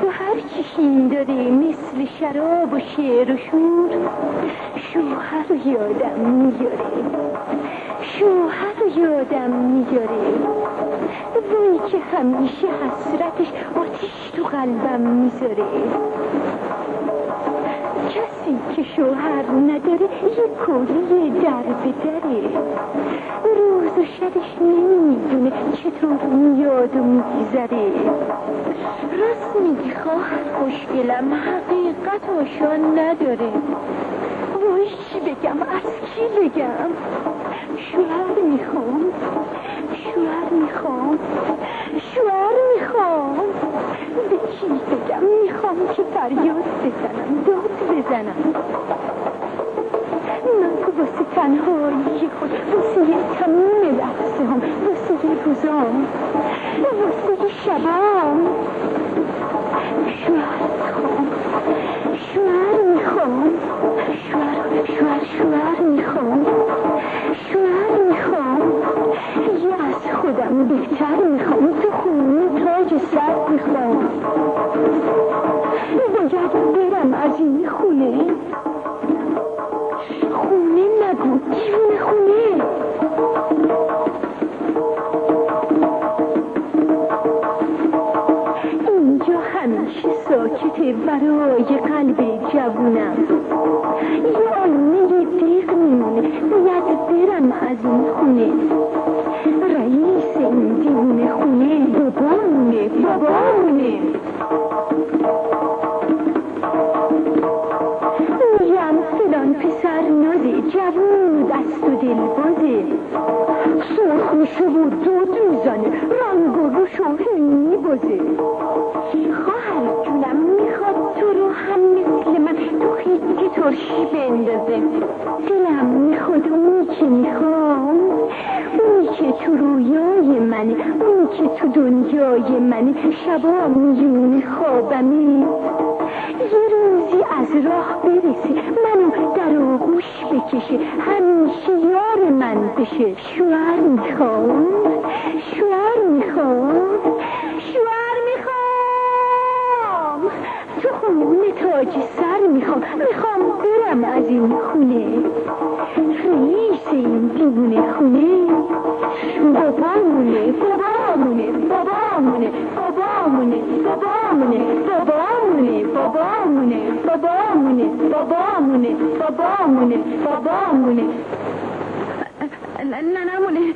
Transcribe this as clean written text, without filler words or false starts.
تو هر چیشین داری مثل شراب و شعر و شور، شوهر رو یادم میاره، شوهر رو یادم میاره، وای که همیشه حسرتش آتیش تو قلبم میذاره. کسی که شوهر نداره یه کوله در به دره، روز و شبش نمیدونه چطور میاد و میگذره. راست میگی خواهر خوشگلم، حقیقت آشان نداره. وای چی بگم، از کی بگم؟ شوهر میخوام، شوهر میخوام، شوهر میخوام. به کی بگم؟ میخوام که فریاد بزنم، داد بزنم. من واسه تنهایی خود، واسه تموم لحظه هم، واسه روزام، واسه شبام شوهر میخوام، شوهر میخوام، شوهر میخوام، شوهر میخوام. یه از خودم بهتر میخوام، تو خونه تاج سر میخوام. باید برم از این خونه، خونه نگو، دیوونه خونه. اینجا همیشه ساکته برای قلب جوونم. یه آینه دیق میمونه، باید برم از این خونه. رئیس این دیوونه خونه بابامونه، بابامونه. میگم فلان پسر نازه، جوون دست و دل بازه، سرخ میشه و دود میزنه، رنگ و روشو میبازه. خواهر جونم میخواد تو رو هم مثل من تو خیلی ترشی بندازه. دلم میخواد اونی که میخوام، اونی که تو رویای منه، اونی که تو دنیای منه، شبا میونه خوابمه. یه روزی از راه برسه، منو در آغوش بکشه، همیشه یار من بشه. شوهر میخوام، شوهر میخوام، شوهر میخوام. تو خونه تاج سر میخوام، میخوام برم از این خونه. رئیس این دیوونه خونه بابامونه، بابامونه، بابامونه، بابامونه، بابامونه، بابامونه، بابامونه، بابامونه، بابامونه، بابامونه، بابامونه، ننمونه.